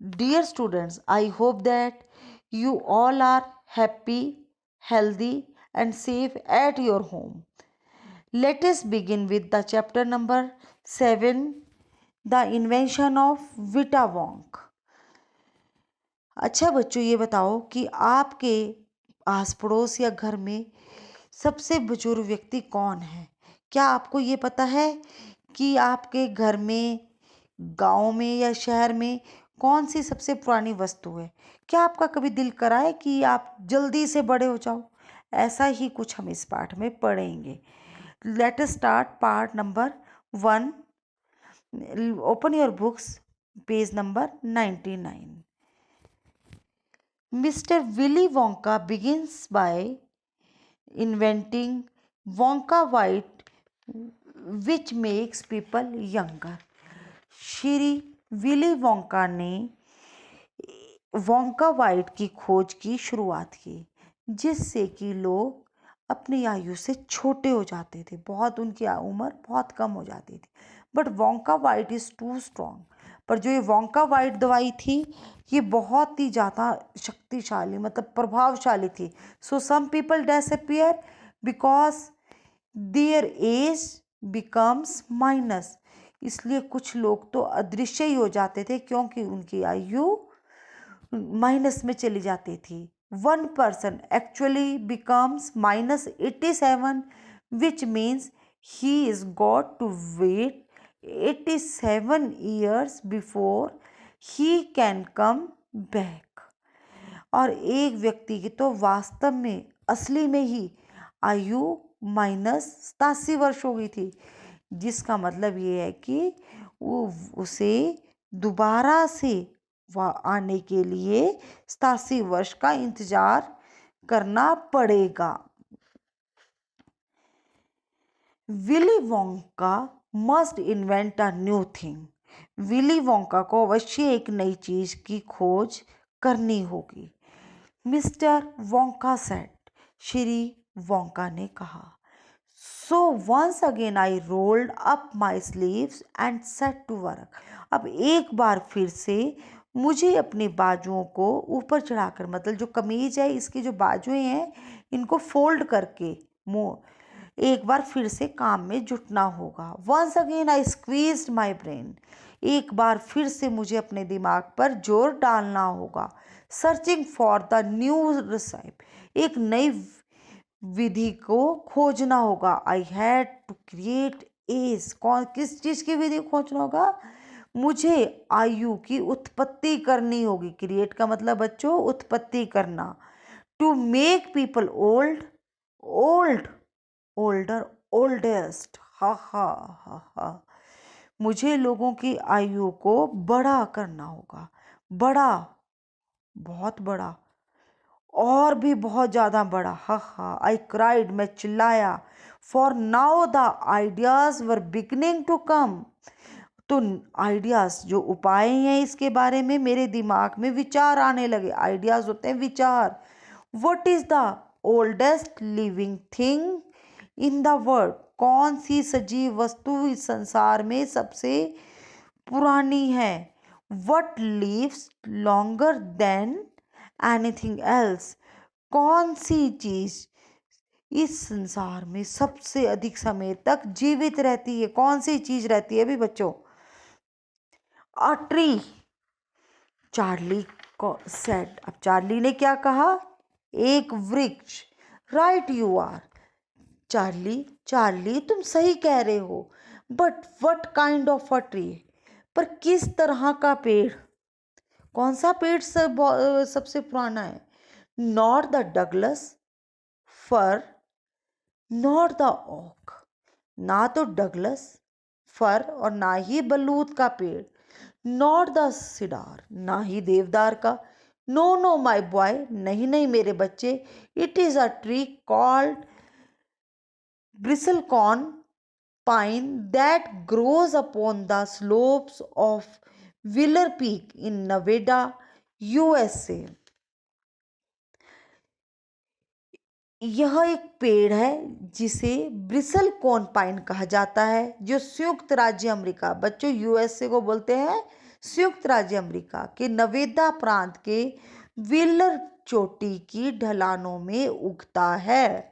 Dear students, I hope that you all are happy, healthy, and safe at your home. Let us begin with the chapter number 7, The Invention of Vita Wonk. अच्छा बच्चों, ये बताओ कि आपके आस पड़ोस या घर में सबसे बुजुर्ग व्यक्ति कौन है? क्या आपको ये पता है कि आपके घर में, गांव में या शहर में कौन सी सबसे पुरानी वस्तु है? क्या आपका कभी दिल करा है कि आप जल्दी से बड़े हो जाओ? ऐसा ही कुछ हम इस पाठ में पढ़ेंगे। Let us start part number 1। Open your books, page number 99। Mr. Willy Wonka begins by inventing Wonka White, which makes people younger. Shri Willy Wonka ने वोंका वाइट की खोज की शुरुआत की, जिससे कि लोग अपनी आयु से छोटे हो जाते थे। बहुत उनकी उम्र बहुत कम हो जाती थी। But Wonka Vite is too strong. पर जो ये वोंका वाइट दवाई थी, ये बहुत ही ज़्यादा शक्तिशाली, मतलब प्रभावशाली थी। So some people disappear because their age becomes minus. इसलिए कुछ लोग तो अदृश्य ही हो जाते थे, क्योंकि उनकी आयु माइनस में चली जाती थी। One person actually becomes -87, which means he is got to wait 87 years before he can come back. और एक व्यक्ति की तो वास्तव में, असली में ही आयु -87 वर्ष हो गई थी, जिसका मतलब ये है कि उसे दोबारा से आने के लिए 87 वर्ष का इंतजार करना पड़ेगा। Willy Wonka must invent a new thing. Willy Wonka को अवश्य एक नई चीज की खोज करनी होगी। Mister Wonka said, Shri Wonka ने कहा। So once again I rolled up my sleeves and set to work. अब एक बार फिर से मुझे अपने बाजुओं को ऊपर चढ़ाकर, मतलब जो कमीज है इसकी जो बाजुएं हैं, इनको फोल्ड करके एक बार फिर से काम में जुटना होगा। Once again I squeezed my brain. एक बार फिर से मुझे अपने दिमाग पर जोर डालना होगा। Searching for the new recipe, एक नई विधि को खोजना होगा। I had to create age, किस चीज़ की विधि खोजना होगा? मुझे आयु की उत्पत्ति करनी होगी। क्रिएट का मतलब बच्चों उत्पत्ति करना। To make people old, old, older, oldest. हा हा हा हा। मुझे लोगों की आयु को बड़ा करना होगा। बड़ा, बहुत बड़ा, और भी बहुत ज़्यादा बड़ा। हा हा। आई क्राइड, मैं चिल्लाया। For now the ideas were beginning to come. तो आइडियाज, जो उपाय हैं इसके बारे में, मेरे दिमाग में विचार आने लगे। आइडियाज होते हैं विचार। What is the oldest living thing in the world? कौन सी सजीव वस्तु इस संसार में सबसे पुरानी है? What lives longer than anything else? कौन सी चीज इस संसार में सबसे अधिक समय तक जीवित रहती है? कौन सी चीज रहती है भी बच्चों? अ ट्री, चार्ली को सेड। अब चार्ली ने क्या कहा? एक वृक्ष। Right you are Charlie, Charlie तुम सही कह रहे हो। But what kind of a tree? पर किस तरह का पेड़? कौन सा पेड़ सबसे पुराना है? Not the Douglas fir, not the oak. ना तो डगलस फर और ना ही बलूत का पेड़। नॉट द सिडार, ना ही देवदार का। नो नो माई बॉय, नहीं नहीं मेरे बच्चे। It is a tree called bristlecone pine that grows upon the slopes of Wheeler Peak in Nevada, USA। यह एक पेड़ है जिसे ब्रिसल कॉन पाइन कहा जाता है, जो संयुक्त राज्य अमेरिका, बच्चों यूएसए को बोलते हैं संयुक्त राज्य अमेरिका के नवेदा प्रांत के व्हीलर चोटी की ढलानों में उगता है।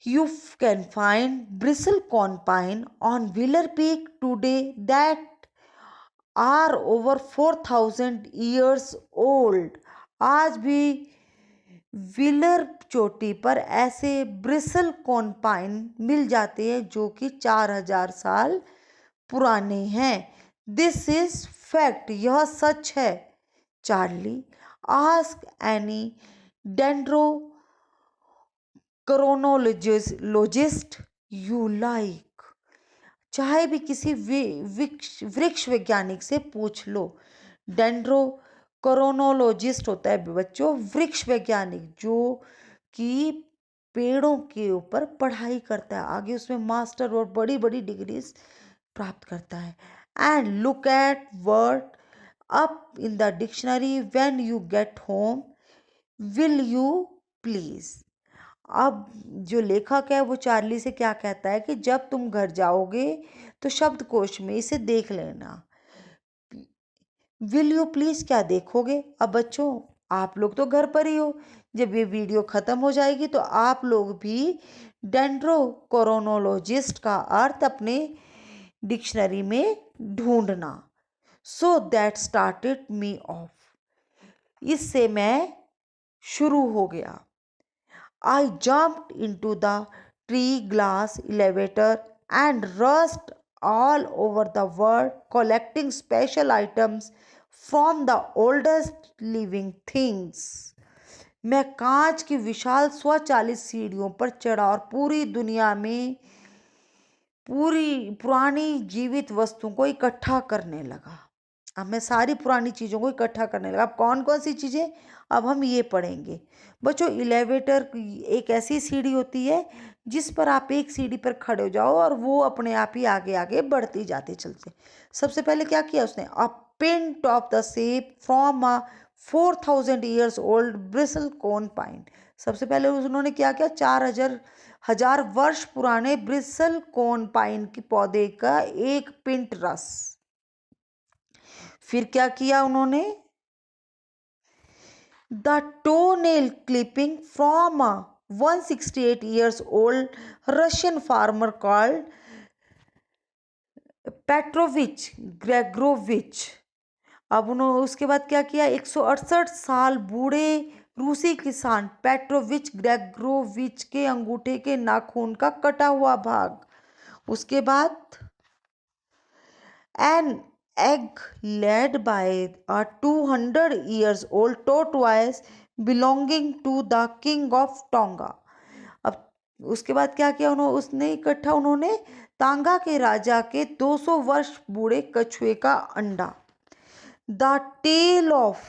You can find bristlecone pine on Wheeler Peak today that are over 4,000 years old. आज भी व्हीलर चोटी पर ऐसे ब्रिसल कॉन पाइन मिल जाते हैं जो कि 4,000 साल पुराने हैं। दिस इज फैक्ट, यह सच है। Charlie ask any dendrochronologist you like. चाहे भी किसी वृक्ष वैज्ञानिक से पूछ लो। डेंड्रो क्रोनोलॉजिस्ट होता है बच्चों वृक्ष वैज्ञानिक, जो कि पेड़ों के ऊपर पढ़ाई करता है, आगे उसमें मास्टर और बड़ी बड़ी डिग्रीज प्राप्त करता है। And look at word up in the dictionary when you get home, will you please. अब जो लेखक है वो चार्ली से क्या कहता है कि जब तुम घर जाओगे तो शब्दकोश में इसे देख लेना। विल यू प्लीज क्या देखोगे? अब बच्चों आप लोग तो घर पर ही हो, जब ये वीडियो खत्म हो जाएगी तो आप लोग भी डेंड्रोक्रोनोलॉजिस्ट का अर्थ अपने डिक्शनरी में ढूंढना। So that started me of, इससे मैं शुरू हो गया। I jumped into the tree glass elevator and rushed all over the world collecting special items from the oldest living things. मैं कांच की विशाल स्वचालित सीढ़ियों पर चढ़ा और पूरी दुनिया में पूरी पुरानी जीवित वस्तुओं को इकट्ठा करने लगा। अब मैं सारी पुरानी चीज़ों को इकट्ठा करने लगा। अब कौन कौन सी चीज़ें, अब हम ये पढ़ेंगे बच्चों। एलिवेटर एक ऐसी सीढ़ी होती है जिस पर आप एक सीढ़ी पर खड़े हो जाओ और वो अपने आप ही आगे आगे बढ़ती जाती चलते। सबसे पहले क्या किया उसने, a pint of the sap from a 4,000 years old bristlecone pine. सबसे पहले उन्होंने क्या किया, 4,000 वर्ष पुराने ब्रिसल कोन पाइन के पौधे का एक पिंट रस। फिर क्या किया उन्होंने, the toenail clipping from a 168 years old Russian farmer called Petrovich Grigorovich. अब उन्होंने उसके बाद क्या किया, 168 साल बूढ़े रूसी किसान पेट्रोविच ग्रेगोरोविच के अंगूठे के नाखून का कटा हुआ भाग। उसके बाद N egg laid by a 200 years old tortoise belonging to the king of Tonga। अब उसके बाद क्या किया उन्होंने तांगा के राजा के 200 वर्ष बूढ़े कछुए का अंडा। The tale of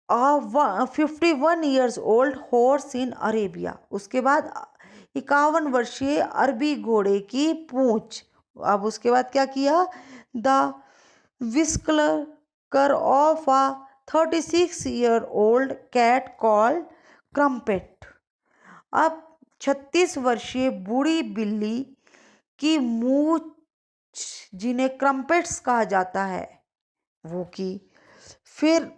a 51 years old horse in Arabia. उसके बाद 51 वर्षीय अरबी घोड़े की पूंछ। अब उसके बाद क्या किया, the whisker of a 36-year-old cat called crumpet. अब 36 वर्षीय बूढ़ी बिल्ली की मूछ जिन्हें क्रम्पेट्स कहा जाता है वो की। फिर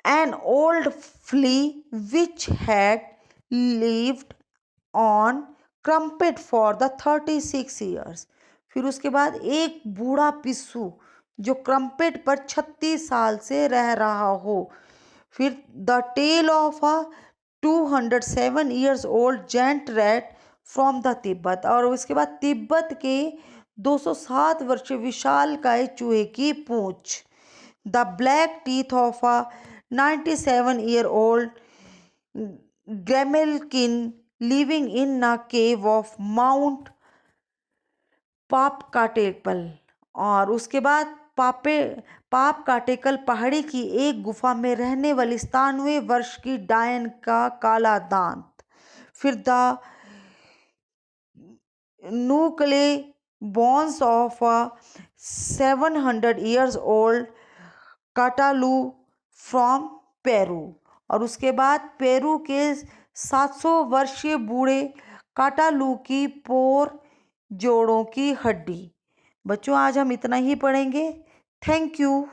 an old flea which had lived on crumpet for the 36 years। फिर उसके बाद एक बूढ़ा पिस्सू जो क्रम्पेट पर 36 साल से रह रहा हो। फिर the tale of a 207 years old giant rat from the Tibet. और उसके बाद तिब्बत के 207 वर्षीय विशालकाय चूहे की पूंछ। The black teeth of a 97-year-old grimalkin living in a cave of Mount Popocatepetl. और उसके बाद पापकाटेकल पहाड़ी की एक गुफा में रहने वाली 97 वर्ष की डायन का काला दांत। फिर the knuckle bones of a 700 years old काटालू फ्रॉम पेरू। और उसके बाद पेरू के 700 वर्षीय बूढ़े काटालू की पोर जोड़ों की हड्डी। बच्चों आज हम इतना ही पढ़ेंगे। Thank you.